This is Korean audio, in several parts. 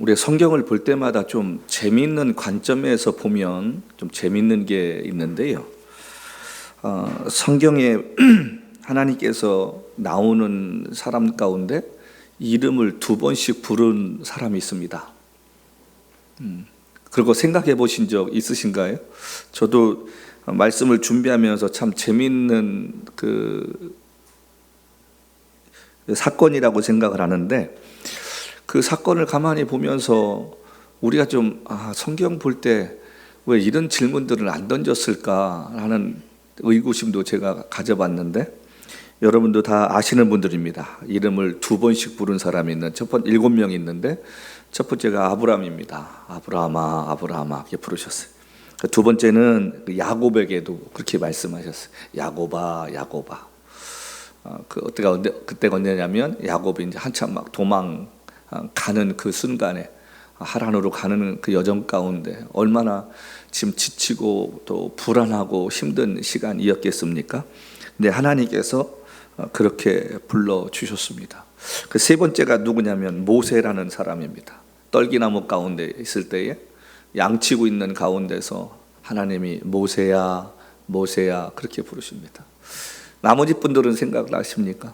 우리 성경을 볼 때마다 좀 재미있는 관점에서 보면 좀 재미있는 게 있는데요. 성경에 하나님께서 나오는 사람 가운데 이름을 2번씩 부른 사람이 있습니다. 그리고 생각해 보신 적 있으신가요? 저도 말씀을 준비하면서 참 재미있는 그 사건이라고 생각을 하는데, 그 사건을 가만히 보면서 우리가 좀 성경 볼 때 왜 이런 질문들을 안 던졌을까 하는 의구심도 제가 가져봤는데, 여러분도 다 아시는 분들입니다. 이름을 2번씩 부른 사람이 있는 첫 번째 7명이 있는데, 첫 번째가 아브라함입니다. 아브라함아 아브라함아 이렇게 부르셨어요. 두 번째는 야곱에게도 그렇게 말씀하셨어요. 야곱아 야곱아. 그때가 언제냐면 야곱이 이제 한참 막 도망가는 그 순간에, 하란으로 가는 그 여정 가운데 얼마나 지금 지치고 또 불안하고 힘든 시간이었겠습니까? 근데 하나님께서 그렇게 불러주셨습니다. 그 세 번째가 누구냐면 모세라는 사람입니다. 떨기나무 가운데 있을 때에 양치고 있는 가운데서 하나님이 모세야 모세야 그렇게 부르십니다. 나머지 분들은 생각을 하십니까?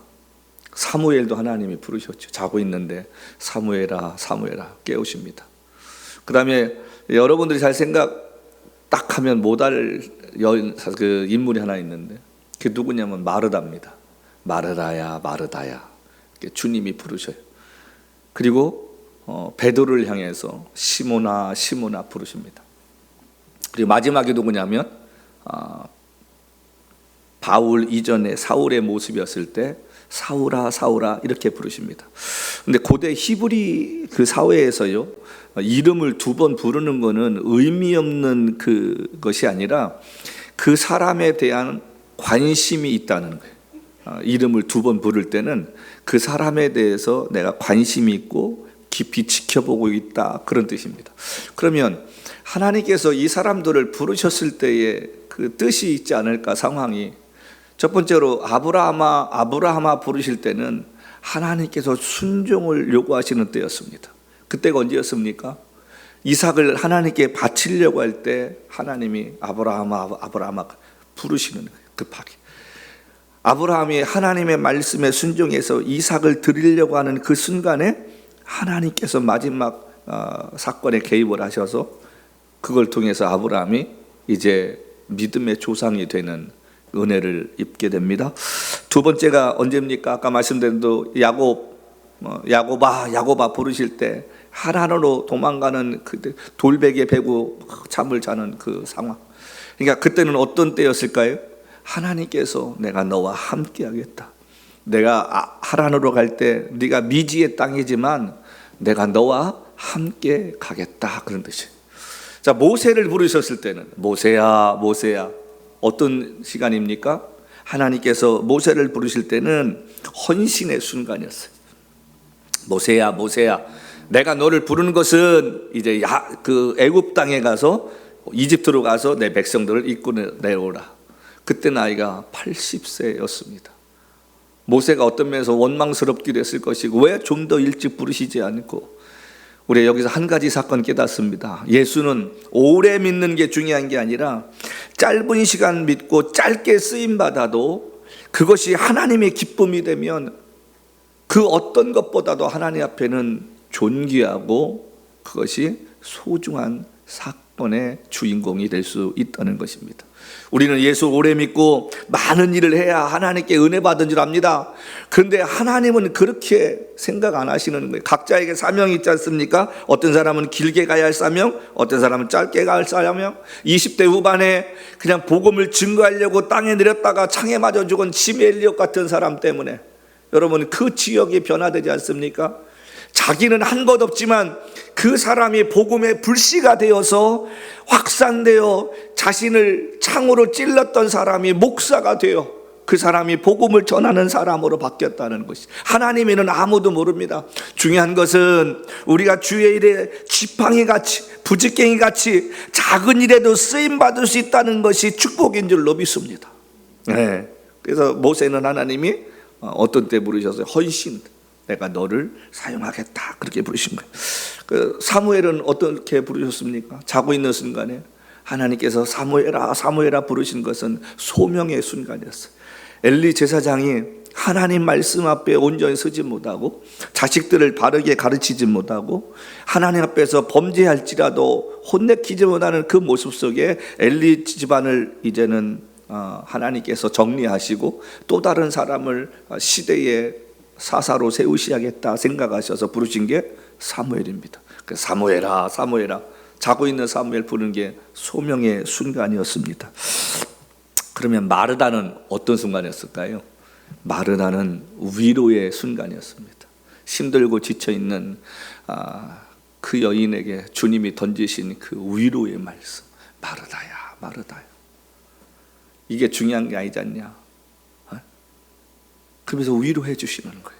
사무엘도 하나님이 부르셨죠. 자고 있는데 사무엘아 사무엘아 깨우십니다. 그 다음에 여러분들이 잘 생각 딱 하면 못할 그 인물이 하나 있는데, 그게 누구냐면 마르다입니다. 마르다야 마르다야 주님이 부르셔요. 그리고 베드로를 향해서 시몬아 시몬아 부르십니다. 그리고 마지막에 누구냐면 바울 이전에 사울의 모습이었을 때 사울아 사울아 이렇게 부르십니다. 근데 고대 히브리 그 사회에서요, 이름을 2번 부르는 거는 의미 없는 그것이 아니라 그 사람에 대한 관심이 있다는 거예요. 이름을 2번 부를 때는 그 사람에 대해서 내가 관심이 있고 깊이 지켜보고 있다, 그런 뜻입니다. 그러면 하나님께서 이 사람들을 부르셨을 때의 그 뜻이 있지 않을까, 상황이. 첫 번째로 아브라함아 아브라함아 부르실 때는 하나님께서 순종을 요구하시는 때였습니다. 그때가 언제였습니까? 이삭을 하나님께 바치려고 할 때 하나님이 아브라함아 아브라함아 부르시는 거예요. 급하게 아브라함이 하나님의 말씀에 순종해서 이삭을 드리려고 하는 그 순간에 하나님께서 마지막 사건에 개입을 하셔서 그걸 통해서 아브라함이 이제 믿음의 조상이 되는 은혜를 입게 됩니다. 두 번째가 언제입니까? 아까 말씀드린 대로 야곱아 야곱아 부르실 때 하란으로 도망가는 그 돌베개 베고 잠을 자는 그 상황. 그러니까 그때는 어떤 때였을까요? 하나님께서 내가 너와 함께 하겠다. 내가 하란으로 갈 때 네가 미지의 땅이지만 내가 너와 함께 가겠다, 그런 뜻이에요. 자, 모세를 부르셨을 때는 모세야 모세야 어떤 시간입니까? 하나님께서 모세를 부르실 때는 헌신의 순간이었어요. 모세야 모세야 내가 너를 부르는 것은 이제 그 애굽 땅에 가서 이집트로 가서 내 백성들을 이끌어 내오라. 그때 나이가 80세였습니다. 모세가 어떤 면에서 원망스럽기도 했을 것이고, 왜 좀 더 일찍 부르시지 않고. 우리 여기서 한 가지 사건 깨닫습니다. 예수는 오래 믿는 게 중요한 게 아니라 짧은 시간 믿고 짧게 쓰임 받아도 그것이 하나님의 기쁨이 되면 그 어떤 것보다도 하나님 앞에는 존귀하고 그것이 소중한 사건의 주인공이 될 수 있다는 것입니다. 우리는 예수 오래 믿고 많은 일을 해야 하나님께 은혜 받은 줄 압니다. 그런데 하나님은 그렇게 생각 안 하시는 거예요. 각자에게 사명이 있지 않습니까? 어떤 사람은 길게 가야 할 사명, 어떤 사람은 짧게 가야 할 사명. 20대 후반에 그냥 복음을 증거하려고 땅에 내렸다가 창에 맞아 죽은 짐 엘리엇 같은 사람 때문에 여러분 그 지역이 변화되지 않습니까? 자기는 한 것 없지만 그 사람이 복음의 불씨가 되어서 확산되어 자신을 창으로 찔렀던 사람이 목사가 되어 그 사람이 복음을 전하는 사람으로 바뀌었다는 것이, 하나님에는 아무도 모릅니다. 중요한 것은 우리가 주의 일에 지팡이같이 부지깽이같이 작은 일에도 쓰임받을 수 있다는 것이 축복인 줄로 믿습니다. 그래서 모세는 하나님이 어떤 때 부르셨어요? 헌신, 내가 너를 사용하겠다. 그렇게 부르신 거예요. 그 사무엘은 어떻게 부르셨습니까? 자고 있는 순간에 하나님께서 사무엘아 사무엘아 부르신 것은 소명의 순간이었어요. 엘리 제사장이 하나님 말씀 앞에 온전히 서지 못하고 자식들을 바르게 가르치지 못하고 하나님 앞에서 범죄할지라도 혼내키지 못하는 그 모습 속에 엘리 집안을 이제는 하나님께서 정리하시고 또 다른 사람을 시대의 사사로 세우셔야겠다 생각하셔서 부르신 게 사무엘입니다. 사무엘아 사무엘아, 자고 있는 사무엘 부르는 게 소명의 순간이었습니다. 그러면 마르다는 어떤 순간이었을까요? 마르다는 위로의 순간이었습니다. 힘들고 지쳐있는 그 여인에게 주님이 던지신 그 위로의 말씀, 마르다야 마르다야, 이게 중요한 게 아니지 않냐. 그러면서 위로해 주시는 거예요.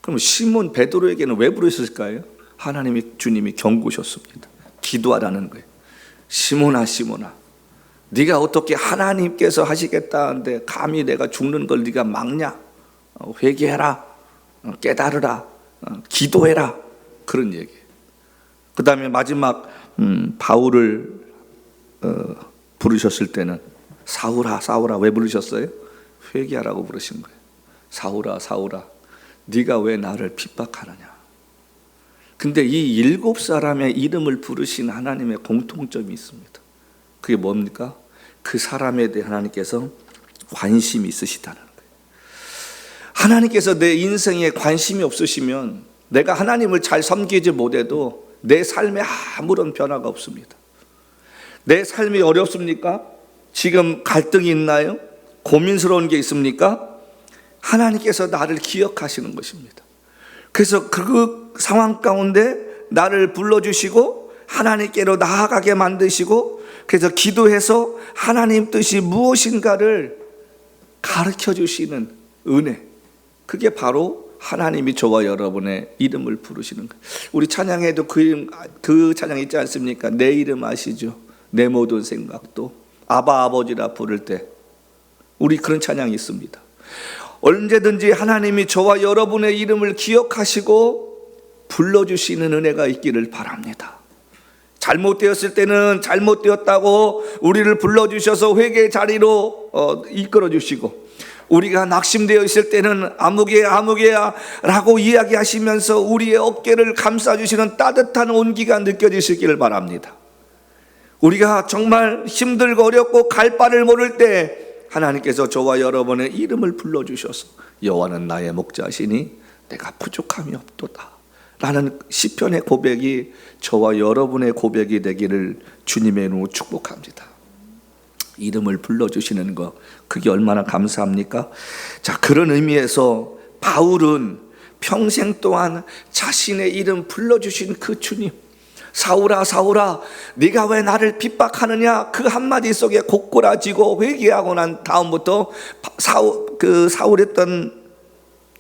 그럼 시몬 베드로에게는 왜 부르셨을까요? 주님이 경고하셨습니다. 기도하라는 거예요. 시몬아 시몬아, 네가 어떻게 하나님께서 하시겠다는데 감히 내가 죽는 걸 네가 막냐? 회개해라, 깨달으라, 기도해라, 그런 얘기예요. 그 다음에 마지막 바울을 부르셨을 때는 사울아 사울아, 왜 부르셨어요? 회개하라고 부르신 거예요. 사울아 사울아, 네가 왜 나를 핍박하느냐. 근데 이 7사람의 이름을 부르신 하나님의 공통점이 있습니다. 그게 뭡니까? 그 사람에 대해 하나님께서 관심이 있으시다는 거예요. 하나님께서 내 인생에 관심이 없으시면 내가 하나님을 잘 섬기지 못해도 내 삶에 아무런 변화가 없습니다. 내 삶이 어렵습니까? 지금 갈등이 있나요? 고민스러운 게 있습니까? 하나님께서 나를 기억하시는 것입니다. 그래서 그 상황 가운데 나를 불러주시고 하나님께로 나아가게 만드시고, 그래서 기도해서 하나님 뜻이 무엇인가를 가르쳐 주시는 은혜, 그게 바로 하나님이 저와 여러분의 이름을 부르시는 거예요. 우리 찬양에도 그 찬양 있지 않습니까? 내 이름 아시죠? 내 모든 생각도 아바 아버지라 부를 때 우리 그런 찬양이 있습니다. 언제든지 하나님이 저와 여러분의 이름을 기억하시고 불러주시는 은혜가 있기를 바랍니다. 잘못되었을 때는 잘못되었다고 우리를 불러주셔서 회개의 자리로 이끌어주시고, 우리가 낙심되어 있을 때는 아무개야 라고 이야기하시면서 우리의 어깨를 감싸주시는 따뜻한 온기가 느껴지시기를 바랍니다. 우리가 정말 힘들고 어렵고 갈 바를 모를 때 하나님께서 저와 여러분의 이름을 불러주셔서 여호와는 나의 목자시니 내가 부족함이 없도다 라는 시편의 고백이 저와 여러분의 고백이 되기를 주님의 이름으로 축복합니다. 이름을 불러주시는 것, 그게 얼마나 감사합니까? 자, 그런 의미에서 바울은 평생 동안 자신의 이름 불러주신 그 주님, 사울아 사울아 네가 왜 나를 핍박하느냐, 그 한마디 속에 고꾸라지고 회개하고 난 다음부터 사울했던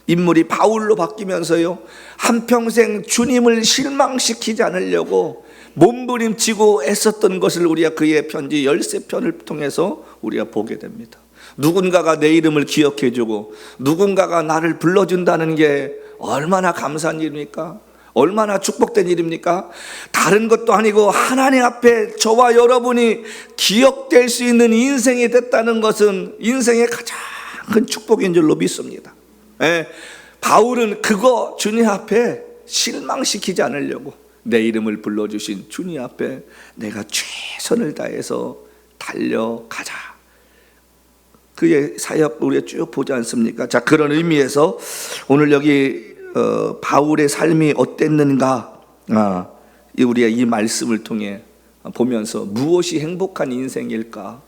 인물이 바울로 바뀌면서요, 한평생 주님을 실망시키지 않으려고 몸부림치고 애썼던 것을 우리가 그의 편지 13편을 통해서 우리가 보게 됩니다. 누군가가 내 이름을 기억해주고 누군가가 나를 불러준다는 게 얼마나 감사한 일입니까? 얼마나 축복된 일입니까? 다른 것도 아니고 하나님 앞에 저와 여러분이 기억될 수 있는 인생이 됐다는 것은 인생의 가장 큰 축복인 줄로 믿습니다. 바울은 그거 주님 앞에 실망시키지 않으려고 내 이름을 불러주신 주님 앞에 내가 최선을 다해서 달려가자, 그의 사역 우리가 쭉 보지 않습니까? 자, 그런 의미에서 오늘 여기 바울의 삶이 어땠는가, 우리가 이 말씀을 통해 보면서 무엇이 행복한 인생일까?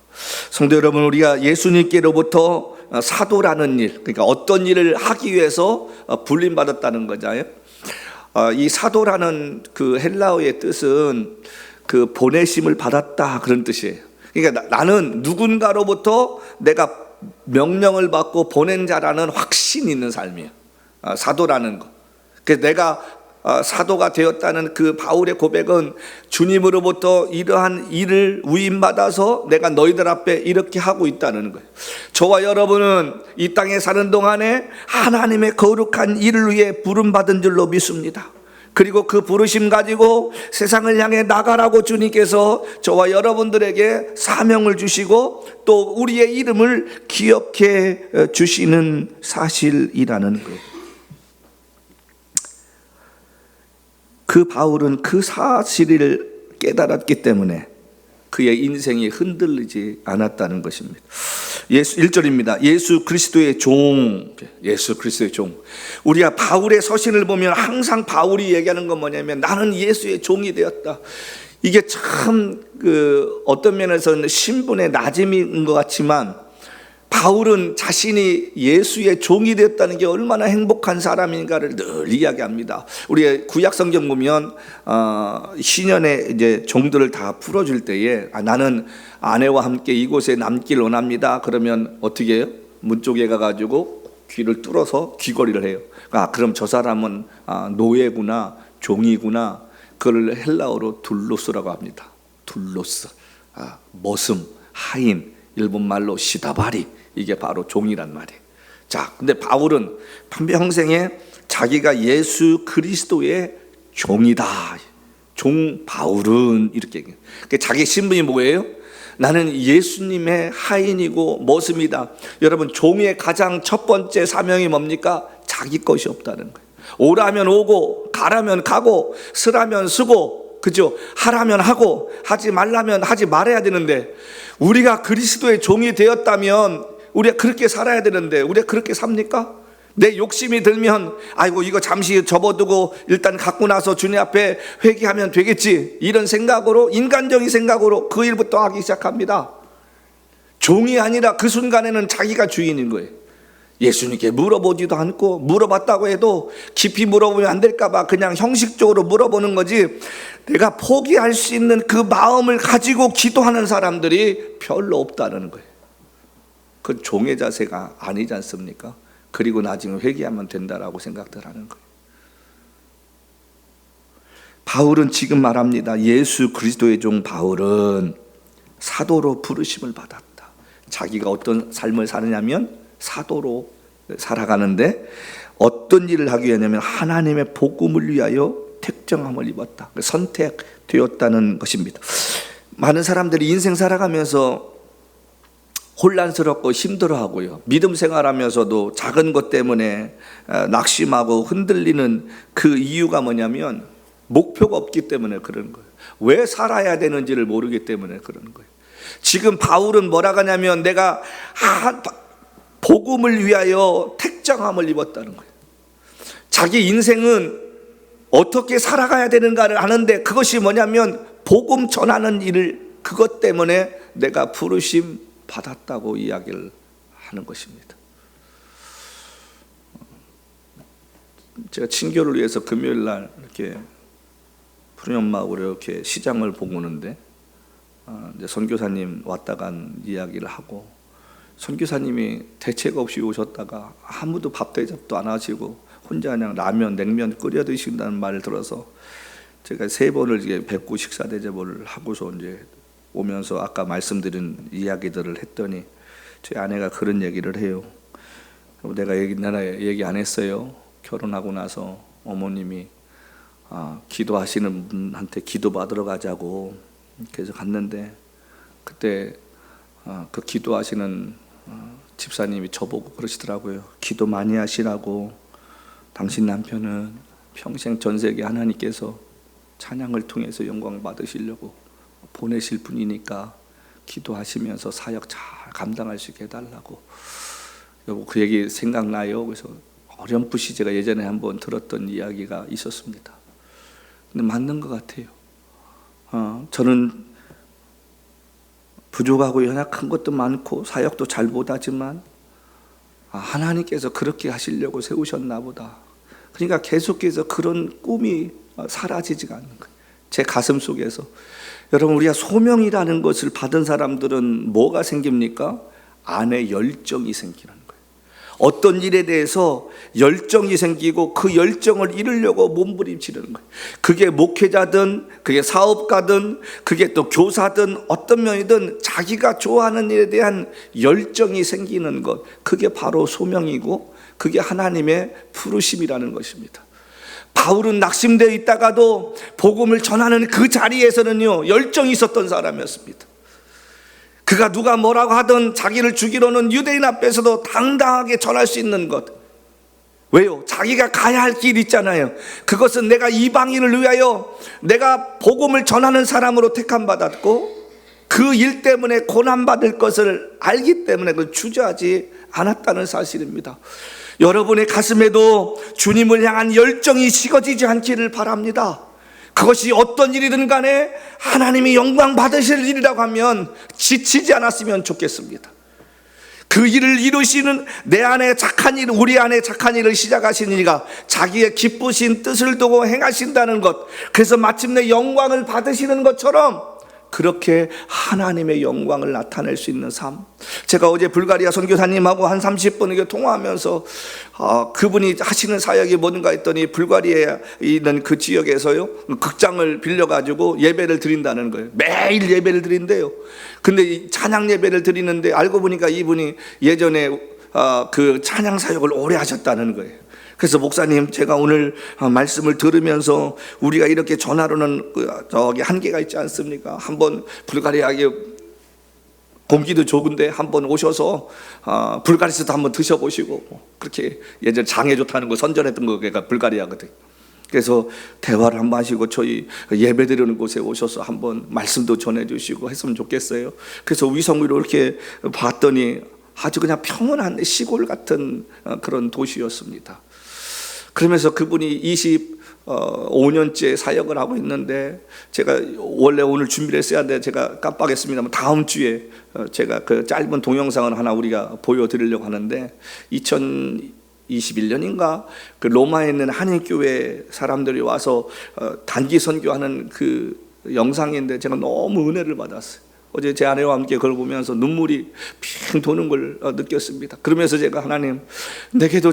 성도 여러분, 우리가 예수님께로부터 사도라는 일, 그러니까 어떤 일을 하기 위해서 불림받았다는 거잖아요. 이 사도라는 그 헬라어의 뜻은 그 보내심을 받았다, 그런 뜻이에요. 그러니까 나는 누군가로부터 내가 명령을 받고 보낸 자라는 확신이 있는 삶이에요. 사도라는 거. 그래서 내가 사도가 되었다는 그 바울의 고백은 주님으로부터 이러한 일을 위임받아서 내가 너희들 앞에 이렇게 하고 있다는 거예요. 저와 여러분은 이 땅에 사는 동안에 하나님의 거룩한 일을 위해 부름받은 줄로 믿습니다. 그리고 그 부르심 가지고 세상을 향해 나가라고 주님께서 저와 여러분들에게 사명을 주시고 또 우리의 이름을 기억해 주시는 사실이라는 거예요. 그 바울은 그 사실을 깨달았기 때문에 그의 인생이 흔들리지 않았다는 것입니다. 1절입니다. 예수 그리스도의 종. 예수 그리스도의 종. 우리가 바울의 서신을 보면 항상 바울이 얘기하는 건 뭐냐면 나는 예수의 종이 되었다. 이게 참 어떤 면에서는 신분의 낮음인 것 같지만 바울은 자신이 예수의 종이 되었다는 게 얼마나 행복한 사람인가를 늘 이야기합니다. 우리 구약 성경 보면 시년에 이제 종들을 다 풀어줄 때에 나는 아내와 함께 이곳에 남길 원합니다. 그러면 어떻게 해요? 문 쪽에 가가지고 귀를 뚫어서 귀걸이를 해요. 그럼 저 사람은 노예구나, 종이구나. 그걸 헬라어로 둘로스라고 합니다. 둘로스, 머슴, 하인, 일본 말로 시다바리. 이게 바로 종이란 말이에요. 자, 근데 바울은 평생에 자기가 예수 그리스도의 종이다. 종 바울은 이렇게 얘기해요. 자기 신분이 뭐예요? 나는 예수님의 하인이고 머슴이다. 여러분, 종의 가장 첫 번째 사명이 뭡니까? 자기 것이 없다는 거예요. 오라면 오고 가라면 가고 쓰라면 쓰고, 그죠? 하라면 하고 하지 말라면 하지 말아야 되는데, 우리가 그리스도의 종이 되었다면 우리가 그렇게 살아야 되는데 우리가 그렇게 삽니까? 내 욕심이 들면 아이고 이거 잠시 접어두고 일단 갖고 나서 주님 앞에 회개하면 되겠지, 이런 생각으로, 인간적인 생각으로 그 일부터 하기 시작합니다. 종이 아니라 그 순간에는 자기가 주인인 거예요. 예수님께 물어보지도 않고, 물어봤다고 해도 깊이 물어보면 안 될까 봐 그냥 형식적으로 물어보는 거지, 내가 포기할 수 있는 그 마음을 가지고 기도하는 사람들이 별로 없다는 거예요. 그 종의 자세가 아니지 않습니까? 그리고 나중에 회개하면 된다라고 생각들 하는 거예요. 바울은 지금 말합니다. 예수 그리스도의 종 바울은 사도로 부르심을 받았다. 자기가 어떤 삶을 사느냐면 사도로 살아가는데 어떤 일을 하기 위하냐면 하나님의 복음을 위하여 택정함을 입었다. 선택되었다는 것입니다. 많은 사람들이 인생 살아가면서 혼란스럽고 힘들어하고요, 믿음 생활하면서도 작은 것 때문에 낙심하고 흔들리는 그 이유가 뭐냐면 목표가 없기 때문에 그러는 거예요. 왜 살아야 되는지를 모르기 때문에 그러는 거예요. 지금 바울은 뭐라 하냐면 내가 복음을 위하여 택정함을 입었다는 거예요. 자기 인생은 어떻게 살아가야 되는가를 아는데 그것이 뭐냐면 복음 전하는 일을, 그것 때문에 내가 부르심 받았다고 이야기를 하는 것입니다. 제가 친교를 위해서 금요일 날 이렇게 푸른 연막으로 이렇게 시장을 보고 오는데 이제 선교사님 왔다 간 이야기를 하고, 선교사님이 대책 없이 오셨다가 아무도 밥 대접도 안 하시고 혼자 그냥 라면, 냉면 끓여 드신다는 말을 들어서 제가 3번을 이제 뵙고 식사 대접을 하고서 이제 오면서 아까 말씀드린 이야기들을 했더니 제 아내가 그런 얘기를 해요. 내가 얘기 안 했어요. 결혼하고 나서 어머님이 기도하시는 분한테 기도 받으러 가자고. 그래서 갔는데 그때 그 기도하시는 집사님이 저보고 그러시더라고요. 기도 많이 하시라고. 당신 남편은 평생 전 세계 하나님께서 찬양을 통해서 영광 받으시려고 보내실 분이니까 기도하시면서 사역 잘 감당할 수 있게 해달라고. 여보, 그 얘기 생각나요? 그래서 어렴풋이 제가 예전에 한번 들었던 이야기가 있었습니다. 근데 맞는 것 같아요. 저는 부족하고 연약한 것도 많고 사역도 잘 못하지만 하나님께서 그렇게 하시려고 세우셨나 보다. 그러니까 계속해서 그런 꿈이 사라지지가 않는 거예요. 제 가슴 속에서. 여러분, 우리가 소명이라는 것을 받은 사람들은 뭐가 생깁니까? 안에 열정이 생기는 거예요. 어떤 일에 대해서 열정이 생기고 그 열정을 이루려고 몸부림치는 거예요. 그게 목회자든 그게 사업가든 그게 또 교사든 어떤 면이든 자기가 좋아하는 일에 대한 열정이 생기는 것, 그게 바로 소명이고 그게 하나님의 부르심이라는 것입니다. 바울은 낙심되어 있다가도 복음을 전하는 그 자리에서는요, 열정이 있었던 사람이었습니다. 그가 누가 뭐라고 하든 자기를 죽이려는 유대인 앞에서도 당당하게 전할 수 있는 것. 왜요? 자기가 가야 할 길이 있잖아요. 그것은 내가 이방인을 위하여 내가 복음을 전하는 사람으로 택함받았고 그 일 때문에 고난받을 것을 알기 때문에 그걸 주저하지 않았다는 사실입니다. 여러분의 가슴에도 주님을 향한 열정이 식어지지 않기를 바랍니다. 그것이 어떤 일이든 간에 하나님이 영광 받으실 일이라고 하면 지치지 않았으면 좋겠습니다. 그 일을 이루시는 내 안에 착한 일, 우리 안에 착한 일을 시작하신 이가 자기의 기쁘신 뜻을 두고 행하신다는 것, 그래서 마침내 영광을 받으시는 것처럼 그렇게 하나님의 영광을 나타낼 수 있는 삶. 제가 어제 불가리아 선교사님하고 한 30분 이렇게 통화하면서 그분이 하시는 사역이 뭔가 했더니 불가리아에 있는 그 지역에서요, 극장을 빌려가지고 예배를 드린다는 거예요. 매일 예배를 드린대요. 근데 이 찬양 예배를 드리는데 알고 보니까 이분이 예전에 그 찬양 사역을 오래 하셨다는 거예요. 그래서 목사님, 제가 오늘 말씀을 들으면서 우리가 이렇게 전하로는 저기 한계가 있지 않습니까? 한번 불가리아에 공기도 좋은데 한번 오셔서 불가리아도 한번 드셔보시고, 그렇게 예전 장에 좋다는 거 선전했던 거가 불가리아거든. 그래서 대화를 한번 하시고 저희 예배드리는 곳에 오셔서 한번 말씀도 전해주시고 했으면 좋겠어요. 그래서 위성으로 이렇게 봤더니 아주 그냥 평온한 시골 같은 그런 도시였습니다. 그러면서 그분이 25년째 사역을 하고 있는데, 제가 원래 오늘 준비를 했어야 하는데 제가 깜빡했습니다만 다음 주에 제가 그 짧은 동영상을 하나 우리가 보여드리려고 하는데, 2021년인가 그 로마에 있는 한인교회 사람들이 와서 단기 선교하는 그 영상인데 제가 너무 은혜를 받았어요. 어제 제 아내와 함께 그걸 보면서 눈물이 핑 도는 걸 느꼈습니다. 그러면서 제가 하나님, 내게도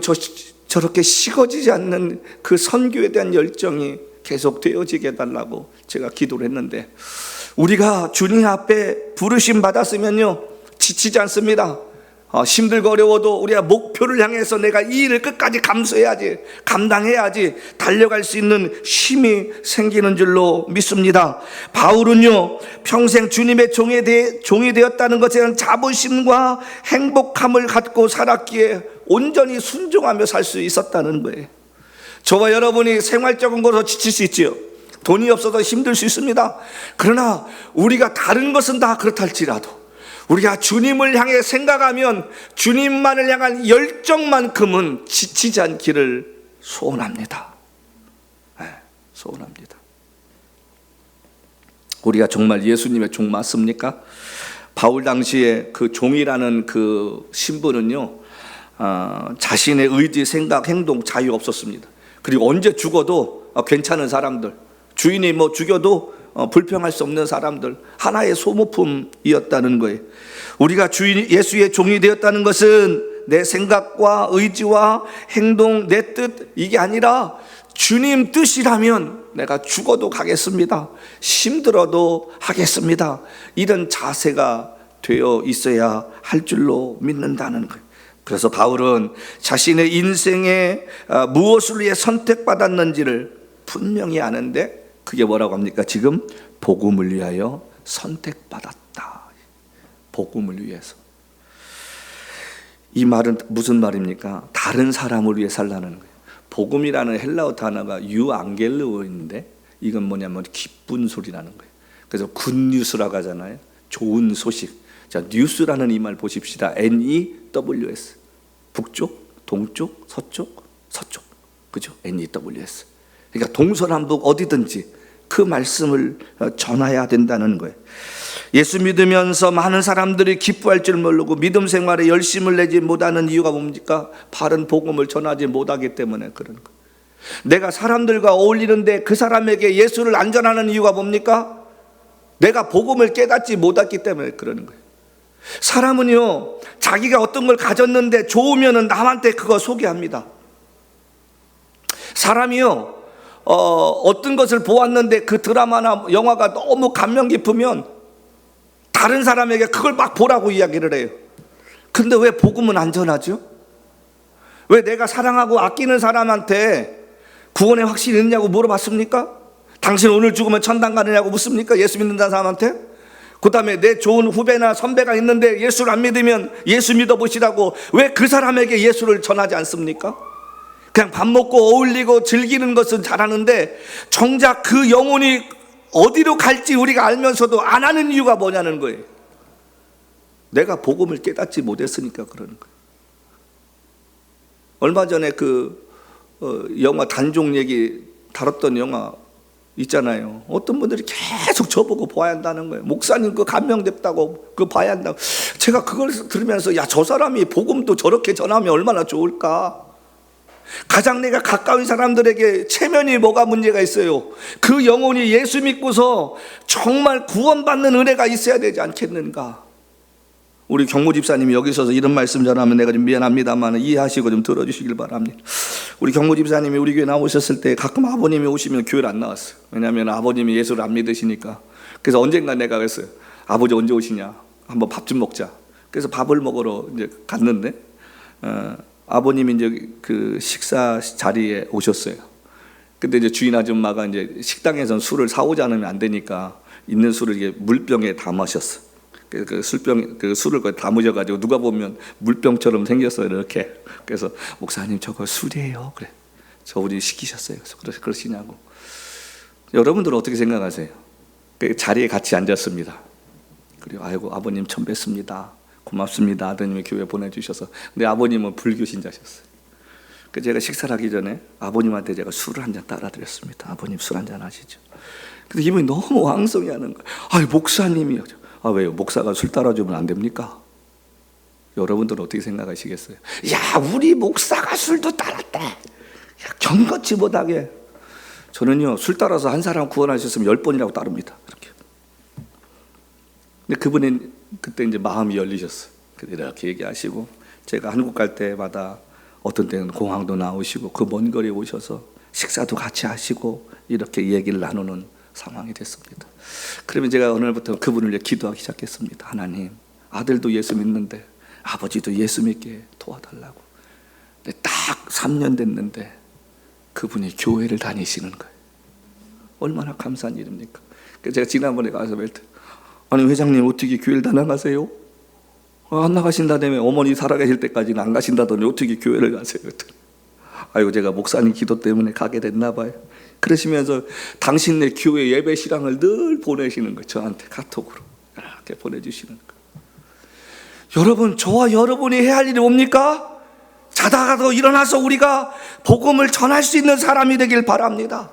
저렇게 식어지지 않는 그 선교에 대한 열정이 계속 되어지게 해달라고 제가 기도를 했는데, 우리가 주님 앞에 부르심 받았으면요 지치지 않습니다. 힘들고 어려워도 우리가 목표를 향해서 내가 이 일을 끝까지 감수해야지, 감당해야지 달려갈 수 있는 힘이 생기는 줄로 믿습니다. 바울은요 평생 주님의 종이 되었다는 것에 대한 자부심과 행복함을 갖고 살았기에 온전히 순종하며 살 수 있었다는 거예요. 저와 여러분이 생활적인 것으로 지칠 수 있지요. 돈이 없어서 힘들 수 있습니다. 그러나 우리가 다른 것은 다 그렇다 할지라도 우리가 주님을 향해 생각하면 주님만을 향한 열정만큼은 지치지 않기를 소원합니다. 네, 소원합니다. 우리가 정말 예수님의 종 맞습니까? 바울 당시에 그 종이라는 그 신분은요, 자신의 의지, 생각, 행동, 자유 없었습니다. 그리고 언제 죽어도 괜찮은 사람들, 주인이 뭐 죽여도 불평할 수 없는 사람들, 하나의 소모품이었다는 거예요. 우리가 예수의 종이 되었다는 것은 내 생각과 의지와 행동, 내 뜻, 이게 아니라 주님 뜻이라면 내가 죽어도 가겠습니다, 힘들어도 하겠습니다, 이런 자세가 되어 있어야 할 줄로 믿는다는 거예요. 그래서 바울은 자신의 인생에 무엇을 위해 선택받았는지를 분명히 아는데, 그게 뭐라고 합니까? 지금 복음을 위하여 선택받았다. 복음을 위해서. 이 말은 무슨 말입니까? 다른 사람을 위해 살라는 거예요. 복음이라는 헬라어 단어가 유앙겔로인데, 이건 뭐냐면 기쁜 소리라는 거예요. 그래서 굿뉴스라고 하잖아요. 좋은 소식. 자, 뉴스라는 이 말 보십시다. NEWS. 북쪽, 동쪽, 서쪽, 서쪽. 그죠? NEWS. 그러니까 동서남북 어디든지 그 말씀을 전해야 된다는 거예요. 예수 믿으면서 많은 사람들이 기뻐할 줄 모르고 믿음 생활에 열심을 내지 못하는 이유가 뭡니까? 바른 복음을 전하지 못하기 때문에 그런 거예요. 내가 사람들과 어울리는데 그 사람에게 예수를 안 전하는 이유가 뭡니까? 내가 복음을 깨닫지 못했기 때문에 그러는 거예요. 사람은요, 자기가 어떤 걸 가졌는데 좋으면은 남한테 그거 소개합니다. 사람이요, 어떤 것을 보았는데 그 드라마나 영화가 너무 감명 깊으면 다른 사람에게 그걸 막 보라고 이야기를 해요. 근데 왜 복음은 안 전하죠? 왜 내가 사랑하고 아끼는 사람한테 구원의 확신이 있느냐고 물어봤습니까? 당신 오늘 죽으면 천당 가느냐고 묻습니까? 예수 믿는다는 사람한테? 그 다음에 내 좋은 후배나 선배가 있는데 예수를 안 믿으면 예수 믿어보시라고 왜 그 사람에게 예수를 전하지 않습니까? 그냥 밥 먹고 어울리고 즐기는 것은 잘하는데 정작 그 영혼이 어디로 갈지 우리가 알면서도 안 하는 이유가 뭐냐는 거예요. 내가 복음을 깨닫지 못했으니까 그러는 거예요. 얼마 전에 영화 단종 얘기 다뤘던 영화 있잖아요. 어떤 분들이 계속 저보고 봐야 한다는 거예요. 목사님 그거 감명됐다고 그거 봐야 한다고. 제가 그걸 들으면서 야, 저 사람이 복음도 저렇게 전하면 얼마나 좋을까. 가장 내가 가까운 사람들에게 체면이 뭐가 문제가 있어요. 그 영혼이 예수 믿고서 정말 구원받는 은혜가 있어야 되지 않겠는가. 우리 경모 집사님이 여기 있어서 이런 말씀 전하면 내가 좀 미안합니다만 이해하시고 좀 들어주시길 바랍니다. 우리 경모 집사님이 우리 교회 나오셨을 때 가끔 아버님이 오시면 교회를 안 나왔어요. 왜냐하면 아버님이 예수를 안 믿으시니까. 그래서 언젠가 내가 그랬어요. 아버지 언제 오시냐? 한번 밥 좀 먹자. 그래서 밥을 먹으러 이제 갔는데 아버님이 이제 그 식사 자리에 오셨어요. 근데 이제 주인 아줌마가 이제 식당에선 술을 사오지 않으면 안 되니까 있는 술을 이게 물병에 담으셨어. 그 술병, 그 술을 거의 담으셔가지고 누가 보면 물병처럼 생겼어요, 이렇게. 그래서 목사님 저거 술이에요. 그래. 저 우리 시키셨어요. 그래서 그러시냐고. 여러분들은 어떻게 생각하세요? 그 자리에 같이 앉았습니다. 그리고 아이고 아버님 처음 뵙습니다. 고맙습니다. 아드님이 교회 보내주셔서. 근데 아버님은 불교 신자셨어요. 그래서 제가 식사를 하기 전에 아버님한테 제가 술을 한 잔 따라 드렸습니다. 아버님 술 한 잔 하시죠. 근데 이분이 너무 왕성히 하는 거예요. 아유 목사님이요. 아 왜요? 목사가 술 따라주면 안 됩니까? 여러분들은 어떻게 생각하시겠어요? 야 우리 목사가 술도 따랐대. 야, 경거치 못하게. 저는요 술 따라서 한 사람 구원하셨으면 10번이라고 따릅니다. 이렇게. 근데 그분은 그때 이제 마음이 열리셨어요. 이렇게 얘기하시고 제가 한국 갈 때마다 어떤 때는 공항도 나오시고 그 먼 거리에 오셔서 식사도 같이 하시고 이렇게 얘기를 나누는 상황이 됐습니다. 그러면 제가 어느 날부터 그분을 기도하기 시작했습니다. 하나님, 아들도 예수 믿는데 아버지도 예수 믿게 도와달라고. 근데 딱 3년 됐는데 그분이 교회를 다니시는 거예요. 얼마나 감사한 일입니까? 그래서 제가 지난번에 가서 멘트, 아니 회장님 어떻게 교회를 다 나가세요? 안 나가신다다며. 어머니 살아계실 때까지는 안 가신다더니 어떻게 교회를 가세요? 아이고 제가 목사님 기도 때문에 가게 됐나 봐요. 그러시면서 당신네 교회 예배 시간을 늘 보내시는 거예요. 저한테 카톡으로 이렇게 보내주시는 거예요. 여러분, 저와 여러분이 해야 할 일이 뭡니까? 자다가도 일어나서 우리가 복음을 전할 수 있는 사람이 되길 바랍니다.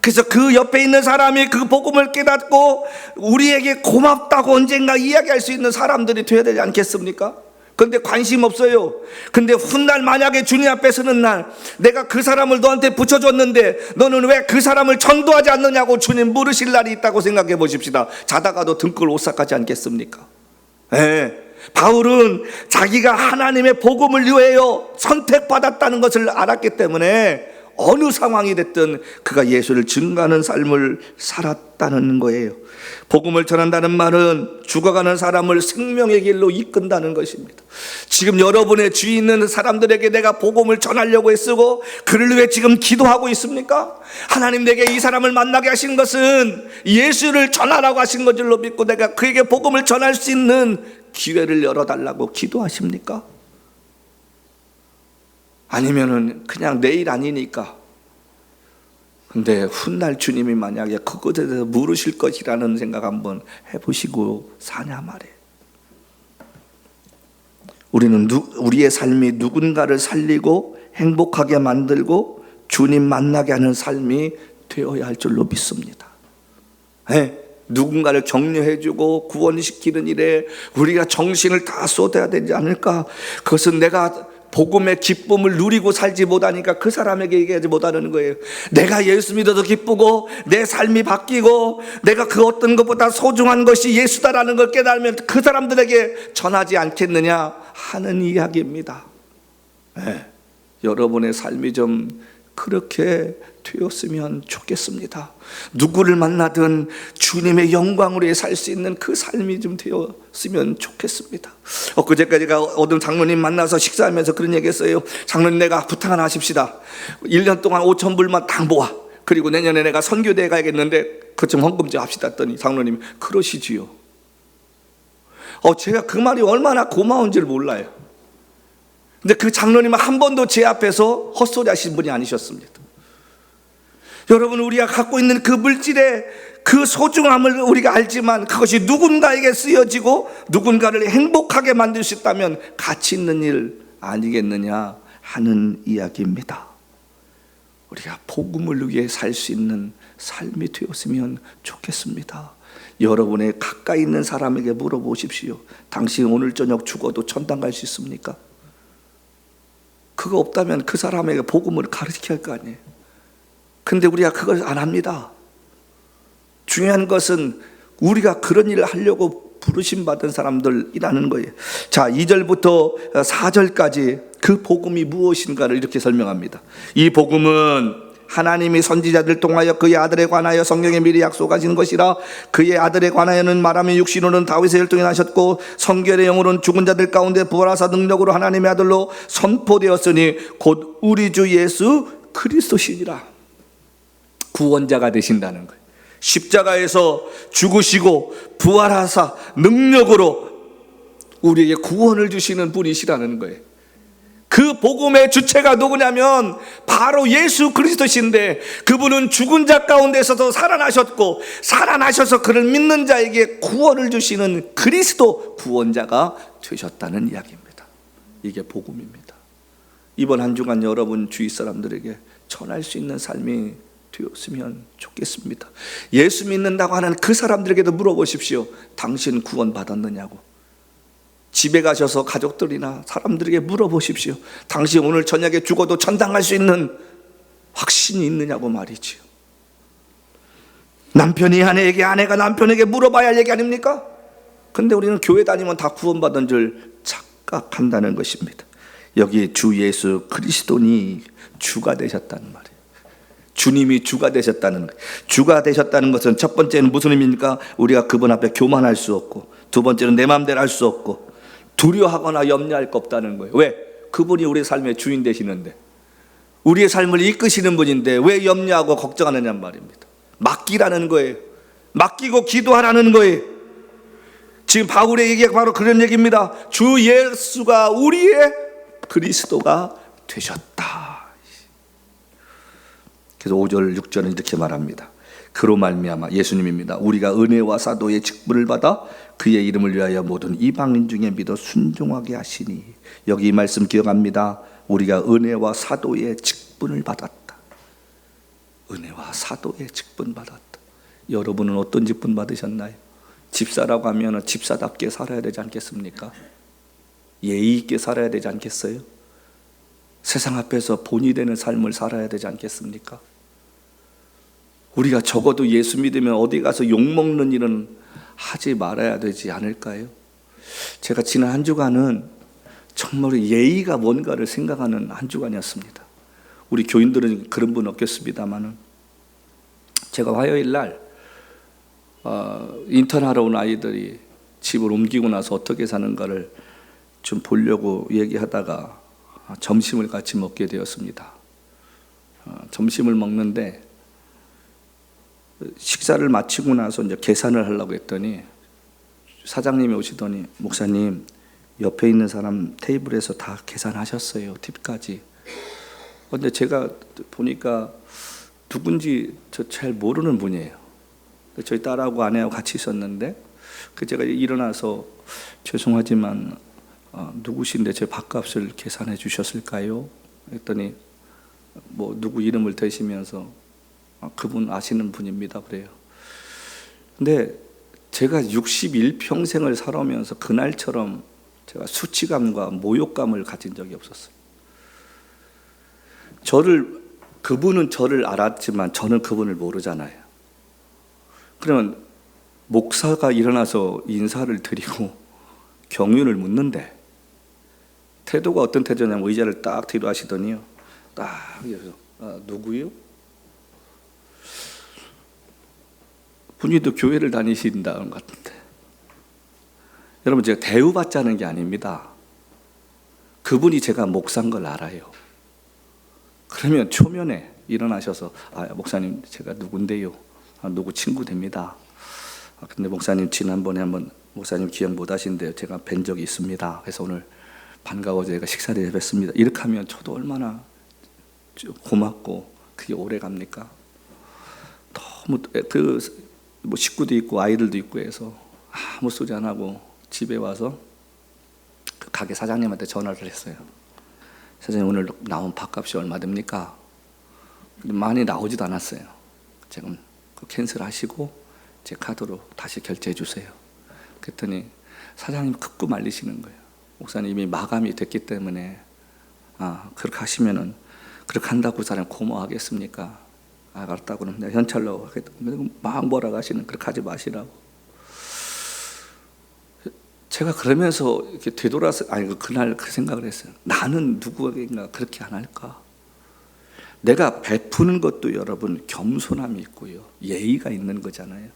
그래서 그 옆에 있는 사람이 그 복음을 깨닫고 우리에게 고맙다고 언젠가 이야기할 수 있는 사람들이 되어야 되지 않겠습니까? 근데 관심 없어요. 근데 훗날 만약에 주님 앞에 서는 날 내가 그 사람을 너한테 붙여줬는데 너는 왜 그 사람을 전도하지 않느냐고 주님 물으실 날이 있다고 생각해 보십시다. 자다가도 등골 오싹하지 않겠습니까? 바울은 자기가 하나님의 복음을 위하여 선택받았다는 것을 알았기 때문에 어느 상황이 됐든 그가 예수를 증거하는 삶을 살았다는 거예요. 복음을 전한다는 말은 죽어가는 사람을 생명의 길로 이끈다는 것입니다. 지금 여러분의 주위 있는 사람들에게 내가 복음을 전하려고 애쓰고 그를 위해 지금 기도하고 있습니까? 하나님 내게 이 사람을 만나게 하신 것은 예수를 전하라고 하신 것 줄로 믿고 내가 그에게 복음을 전할 수 있는 기회를 열어달라고 기도하십니까? 아니면은 그냥 내일 아니니까. 근데 훗날 주님이 만약에 그것에 대해서 물으실 것이라는 생각 한번 해보시고 사냐 말이에요. 우리는 우리의 삶이 누군가를 살리고 행복하게 만들고 주님 만나게 하는 삶이 되어야 할 줄로 믿습니다. 누군가를 격려해주고 구원시키는 일에 우리가 정신을 다 쏟아야 되지 않을까? 그것은 내가 복음의 기쁨을 누리고 살지 못하니까 그 사람에게 얘기하지 못하는 거예요. 내가 예수 믿어도 기쁘고 내 삶이 바뀌고 내가 그 어떤 것보다 소중한 것이 예수다라는 걸 깨달으면 그 사람들에게 전하지 않겠느냐 하는 이야기입니다. 네, 여러분의 삶이 좀 그렇게 되었으면 좋겠습니다. 누구를 만나든 주님의 영광으로 살 수 있는 그 삶이 좀 되었으면 좋겠습니다. 엊그제까지 제가 어떤 장로님 만나서 식사하면서 그런 얘기했어요. 장로님, 내가 부탁 하나 하십시다. 1년 동안 5,000불만 딱 모아. 그리고 내년에 내가 선교대에 가야겠는데 그것 좀 헌금 좀 합시다 했더니 장로님이 그러시지요. 제가 그 말이 얼마나 고마운지를 몰라요. 근데 그 장로님은 한 번도 제 앞에서 헛소리 하신 분이 아니셨습니다. 여러분, 우리가 갖고 있는 그 물질의 그 소중함을 우리가 알지만 그것이 누군가에게 쓰여지고 누군가를 행복하게 만들 수 있다면 가치 있는 일 아니겠느냐 하는 이야기입니다. 우리가 복음을 위해 살 수 있는 삶이 되었으면 좋겠습니다. 여러분의 가까이 있는 사람에게 물어보십시오. 당신 오늘 저녁 죽어도 천당 갈 수 있습니까? 그거 없다면 그 사람에게 복음을 가르쳐야 할 거 아니에요. 근데 우리가 그걸 안 합니다. 중요한 것은 우리가 그런 일을 하려고 부르심 받은 사람들이라는 거예요. 자, 2절부터 4절까지 그 복음이 무엇인가를 이렇게 설명합니다. 이 복음은 하나님이 선지자들 통하여 그의 아들에 관하여 성경에 미리 약속하신 것이라. 그의 아들에 관하여는 말하면 육신으로는 다윗의 혈통이 나셨고 성결의 영으로는 죽은 자들 가운데 부활하사 능력으로 하나님의 아들로 선포되었으니 곧 우리 주 예수 그리스도시니라. 구원자가 되신다는 거예요. 십자가에서 죽으시고 부활하사 능력으로 우리에게 구원을 주시는 분이시라는 거예요. 그 복음의 주체가 누구냐면 바로 예수 그리스도신데, 그분은 죽은 자 가운데서도 살아나셨고 살아나셔서 그를 믿는 자에게 구원을 주시는 그리스도 구원자가 되셨다는 이야기입니다. 이게 복음입니다. 이번 한 주간 여러분 주위 사람들에게 전할 수 있는 삶이 되었으면 좋겠습니다. 예수 믿는다고 하는 그 사람들에게도 물어보십시오. 당신 구원 받았느냐고. 집에 가셔서 가족들이나 사람들에게 물어보십시오. 당신 오늘 저녁에 죽어도 천당 갈 수 있는 확신이 있느냐고 말이지요. 남편이 아내에게, 아내가 남편에게 물어봐야 할 얘기 아닙니까? 근데 우리는 교회 다니면 다 구원받은 줄 착각한다는 것입니다. 여기 주 예수 그리스도니 주가 되셨다는 말이에요. 주님이 주가 되셨다는 거예요. 주가 되셨다는 것은 첫 번째는 무슨 의미입니까? 우리가 그분 앞에 교만할 수 없고, 두 번째는 내 마음대로 할 수 없고, 두려워하거나 염려할 거 없다는 거예요. 왜? 그분이 우리의 삶의 주인 되시는데, 우리의 삶을 이끄시는 분인데 왜 염려하고 걱정하느냐는 말입니다. 맡기라는 거예요. 맡기고 기도하라는 거예요. 지금 바울의 얘기가 바로 그런 얘기입니다. 주 예수가 우리의 그리스도가 되셨다. 그래서 5절 6절은 이렇게 말합니다. 그로 말미암아, 예수님입니다, 우리가 은혜와 사도의 직분을 받아 그의 이름을 위하여 모든 이방인 중에 믿어 순종하게 하시니. 여기 이 말씀 기억합니다. 우리가 은혜와 사도의 직분을 받았다. 은혜와 사도의 직분 받았다. 여러분은 어떤 직분 받으셨나요? 집사라고 하면 집사답게 살아야 되지 않겠습니까? 예의 있게 살아야 되지 않겠어요? 세상 앞에서 본이 되는 삶을 살아야 되지 않겠습니까? 우리가 적어도 예수 믿으면 어디 가서 욕먹는 일은 하지 말아야 되지 않을까요? 제가 지난 한 주간은 정말 예의가 뭔가를 생각하는 한 주간이었습니다. 우리 교인들은 그런 분 없겠습니다만은, 제가 화요일 날 인턴하러 온 아이들이 집을 옮기고 나서 어떻게 사는가를 좀 보려고 얘기하다가 점심을 같이 먹게 되었습니다. 점심을 먹는데 식사를 마치고 나서 이제 계산을 하려고 했더니 사장님이 오시더니, 목사님, 옆에 있는 사람 테이블에서 다 계산하셨어요, 팁까지. 근데 제가 보니까 누군지 저 잘 모르는 분이에요. 저희 딸하고 아내하고 같이 있었는데, 제가 일어나서 죄송하지만 누구신데 제 밥값을 계산해 주셨을까요? 했더니 뭐 누구 이름을 대시면서 그분 아시는 분입니다 그래요. 근데 제가 61평생을 살아오면서 그날처럼 제가 수치감과 모욕감을 가진 적이 없었어요. 그분은 저를 알았지만 저는 그분을 모르잖아요. 그러면 목사가 일어나서 인사를 드리고 경륜을 묻는데 태도가 어떤 태도냐면 의자를 딱 뒤로 하시더니요, 딱 이래서 누구요? 분이도 교회를 다니신다는 것 같은데. 여러분, 제가 대우받자는 게 아닙니다. 그분이 제가 목사인 걸 알아요. 그러면 초면에 일어나셔서 목사님 제가 누군데요? 누구 친구 됩니다. 근데 목사님 지난번에 한번 목사님 기억 못 하신대요. 제가 뵌 적이 있습니다. 그래서 오늘 반가워서 제가 식사를 해봤습니다. 이렇게 하면 저도 얼마나 고맙고 그게 오래 갑니까? 너무 뭐 식구도 있고 아이들도 있고 해서 아무 소리 안 하고 집에 와서 그 가게 사장님한테 전화를 했어요. 사장님, 오늘 나온 밥값이 얼마 됩니까? 근데 많이 나오지도 않았어요. 지금 캔슬하시고 제 카드로 다시 결제해 주세요. 그랬더니 사장님 극구 말리시는 거예요. 목사님 이미 마감이 됐기 때문에 그렇게 하시면은 그렇게 한다고 그 사람 고마워하겠습니까? 알았다고 그러면 내가 현찰로 하겠다. 막 뭐라 하시는, 그렇게 하지 마시라고. 제가 그러면서 이렇게 되돌아서 그날 그 생각을 했어요. 나는 누구에게인가 그렇게 안 할까? 내가 베푸는 것도 여러분 겸손함이 있고요, 예의가 있는 거잖아요.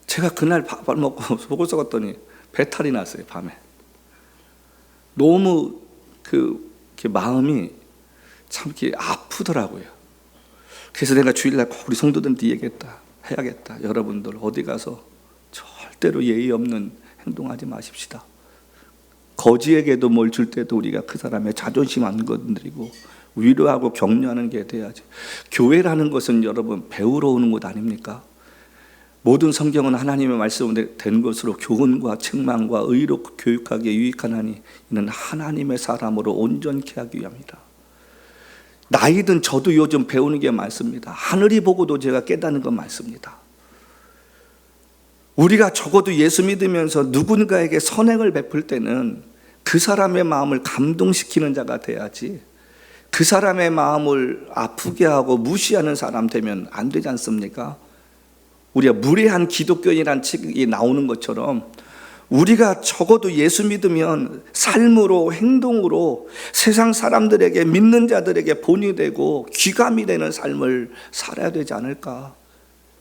제가 그날 밥을 먹고 속을 썩었더니 배탈이 났어요. 밤에 너무 마음이 참 이렇게 아프더라고요. 그래서 내가 주일날 꼭 우리 성도들한테 해야겠다. 여러분들 어디 가서 절대로 예의 없는 행동하지 마십시다. 거지에게도 뭘 줄 때도 우리가 그 사람의 자존심 안 건드리고 위로하고 격려하는 게 돼야지. 교회라는 것은 여러분 배우러 오는 곳 아닙니까? 모든 성경은 하나님의 말씀으로 된 것으로 교훈과 책망과 의로 교육하기에 유익하나니 이는 하나님의 사람으로 온전케 하기 위함이라. 나이든 저도 요즘 배우는 게 많습니다. 하늘이 보고도 제가 깨닫는 건 많습니다. 우리가 적어도 예수 믿으면서 누군가에게 선행을 베풀 때는 그 사람의 마음을 감동시키는 자가 돼야지, 그 사람의 마음을 아프게 하고 무시하는 사람 되면 안 되지 않습니까? 우리가 무례한 기독교인이라는 책이 나오는 것처럼 우리가 적어도 예수 믿으면 삶으로, 행동으로 세상 사람들에게, 믿는 자들에게 본이 되고 귀감이 되는 삶을 살아야 되지 않을까?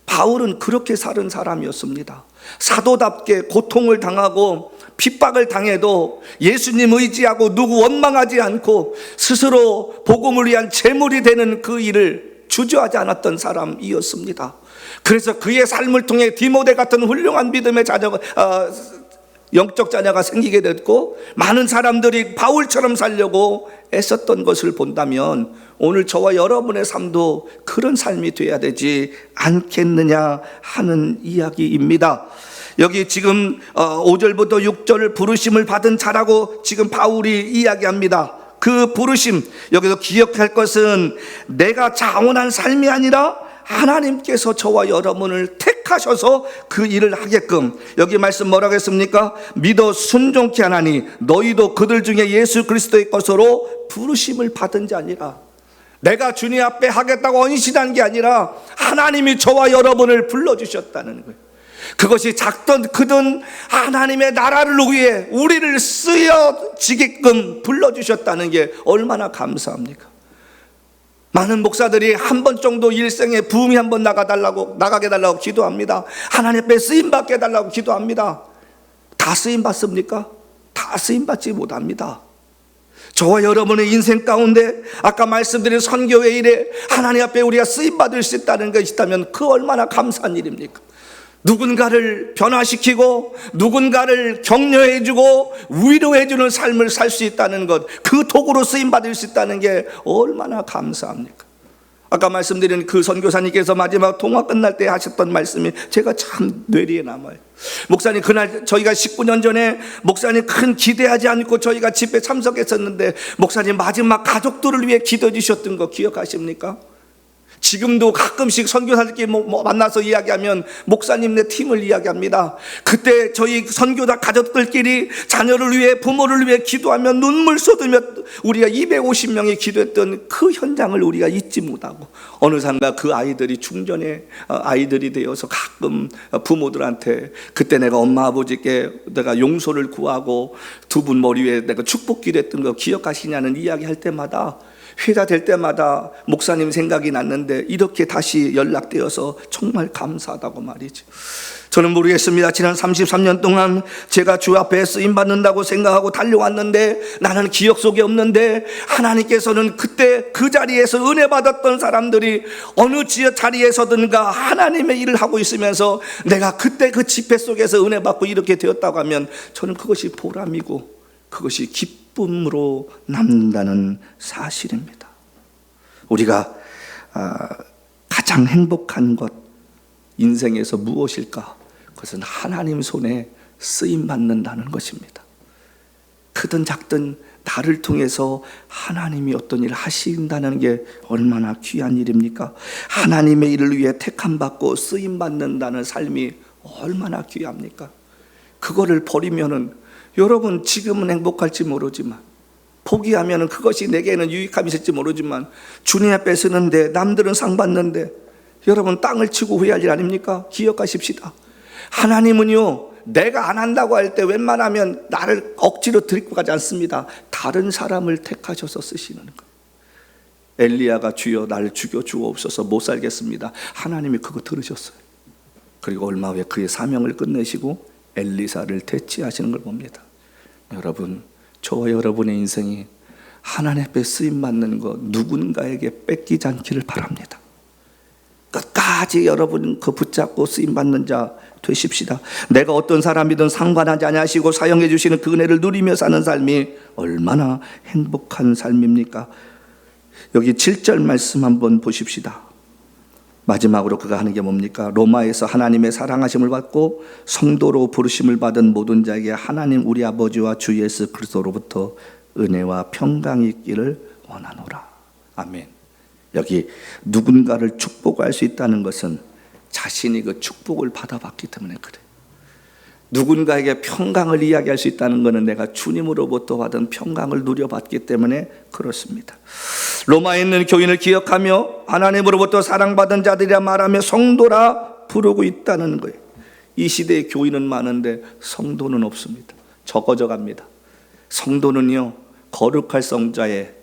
바울은 그렇게 사는 사람이었습니다. 사도답게 고통을 당하고 핍박을 당해도 예수님 의지하고 누구 원망하지 않고 스스로 복음을 위한 제물이 되는 그 일을 주저하지 않았던 사람이었습니다. 그래서 그의 삶을 통해 디모데 같은 훌륭한 믿음의 영적 자녀가 생기게 됐고, 많은 사람들이 바울처럼 살려고 애썼던 것을 본다면 오늘 저와 여러분의 삶도 그런 삶이 돼야 되지 않겠느냐 하는 이야기입니다. 여기 지금 5절부터 6절 부르심을 받은 자라고 지금 바울이 이야기합니다. 그 부르심, 여기서 기억할 것은 내가 자원한 삶이 아니라 하나님께서 저와 여러분을 택하셔서 그 일을 하게끔, 여기 말씀 뭐라고 했습니까? 믿어 순종케 하나니 너희도 그들 중에 예수 그리스도의 것으로 부르심을 받은 자니라. 내가 주님 앞에 하겠다고 언신한 게 아니라 하나님이 저와 여러분을 불러주셨다는 거예요. 그것이 작든 크든 하나님의 나라를 위해 우리를 쓰여지게끔 불러주셨다는 게 얼마나 감사합니까? 많은 목사들이 한 번 정도 일생에 부흥이 한 번 나가게 달라고 기도합니다. 하나님 앞에 쓰임받게 해달라고 기도합니다. 다 쓰임받습니까? 다 쓰임받지 못합니다. 저와 여러분의 인생 가운데 아까 말씀드린 선교회 일에 하나님 앞에 우리가 쓰임받을 수 있다는 것이 있다면 그 얼마나 감사한 일입니까? 누군가를 변화시키고 누군가를 격려해주고 위로해주는 삶을 살 수 있다는 것, 그 도구로 쓰임받을 수 있다는 게 얼마나 감사합니까? 아까 말씀드린 그 선교사님께서 마지막 통화 끝날 때 하셨던 말씀이 제가 참 뇌리에 남아요. 목사님, 그날 저희가 19년 전에 목사님 큰 기대하지 않고 저희가 집회 참석했었는데 목사님 마지막 가족들을 위해 기도해 주셨던 거 기억하십니까? 지금도 가끔씩 선교사들끼리 만나서 이야기하면 목사님네 팀을 이야기합니다. 그때 저희 선교사 가족들끼리 자녀를 위해, 부모를 위해 기도하며 눈물 쏟으며 우리가 250명이 기도했던 그 현장을 우리가 잊지 못하고, 어느 순간 그 아이들이 중전의 아이들이 되어서 가끔 부모들한테 그때 내가 엄마 아버지께 내가 용서를 구하고 두 분 머리 위에 내가 축복 기도했던 거 기억하시냐는 이야기할 때마다, 회자 될 때마다 목사님 생각이 났는데 이렇게 다시 연락되어서 정말 감사하다고 말이죠. 저는 모르겠습니다. 지난 33년 동안 제가 주 앞에 쓰임받는다고 생각하고 달려왔는데 나는 기억 속에 없는데, 하나님께서는 그때 그 자리에서 은혜 받았던 사람들이 어느 자리에서든가 하나님의 일을 하고 있으면서 내가 그때 그 집회 속에서 은혜 받고 이렇게 되었다고 하면 저는 그것이 보람이고 그것이 기쁨으로 남는다는 사실입니다. 우리가 가장 행복한 것, 인생에서 무엇일까? 그것은 하나님 손에 쓰임받는다는 것입니다. 크든 작든 나를 통해서 하나님이 어떤 일을 하신다는 게 얼마나 귀한 일입니까? 하나님의 일을 위해 택함받고 쓰임받는다는 삶이 얼마나 귀합니까? 그거를 버리면은, 여러분 지금은 행복할지 모르지만, 포기하면은 그것이 내게는 유익함이 있을지 모르지만, 주님 앞에 서는데 남들은 상 받는데 여러분 땅을 치고 후회할 일 아닙니까? 기억하십시다. 하나님은요, 내가 안 한다고 할 때 웬만하면 나를 억지로 데리고 가지 않습니다. 다른 사람을 택하셔서 쓰시는 거예요. 엘리야가 주여 나를 죽여 주옵소서 못 살겠습니다. 하나님이 그거 들으셨어요. 그리고 얼마 후에 그의 사명을 끝내시고 엘리사를 대치하시는 걸 봅니다. 여러분, 저와 여러분의 인생이 하나님 앞에 쓰임받는 것 누군가에게 뺏기지 않기를 바랍니다. 끝까지 여러분 그 붙잡고 쓰임받는 자 되십시다. 내가 어떤 사람이든 상관하지 아니하시고 사용해 주시는 그 은혜를 누리며 사는 삶이 얼마나 행복한 삶입니까? 여기 7절 말씀 한번 보십시다. 마지막으로 그가 하는 게 뭡니까? 로마에서 하나님의 사랑하심을 받고 성도로 부르심을 받은 모든 자에게 하나님 우리 아버지와 주 예수 그리스도로부터 은혜와 평강이 있기를 원하노라. 아멘. 여기 누군가를 축복할 수 있다는 것은 자신이 그 축복을 받아봤기 때문에 그래. 누군가에게 평강을 이야기할 수 있다는 것은 내가 주님으로부터 받은 평강을 누려봤기 때문에 그렇습니다. 로마에 있는 교인을 기억하며 하나님으로부터 사랑받은 자들이라 말하며 성도라 부르고 있다는 거예요. 이 시대에 교인은 많은데 성도는 없습니다. 적어져 갑니다. 성도는요, 거룩할 성자의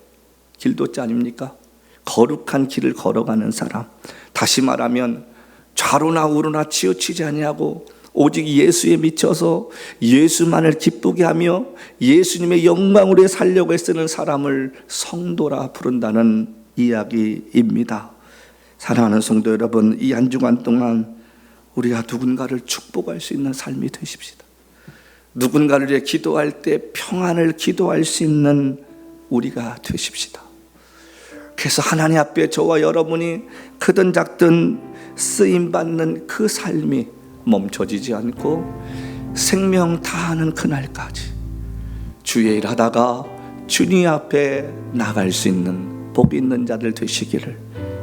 길도자 아닙니까? 거룩한 길을 걸어가는 사람, 다시 말하면 좌로나 우로나 치우치지 아니하고 오직 예수에 미쳐서 예수만을 기쁘게 하며 예수님의 영광으로 살려고 애쓰는 사람을 성도라 부른다는 이야기입니다. 사랑하는 성도 여러분, 이 한 주간 동안 우리가 누군가를 축복할 수 있는 삶이 되십시다. 누군가를 위해 기도할 때 평안을 기도할 수 있는 우리가 되십시다. 그래서 하나님 앞에 저와 여러분이 크든 작든 쓰임받는 그 삶이 멈춰지지 않고 생명 다하는 그날까지 주의 일 하다가 주님 앞에 나갈 수 있는 복 있는 자들 되시기를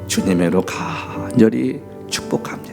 주님으로 간절히 축복합니다.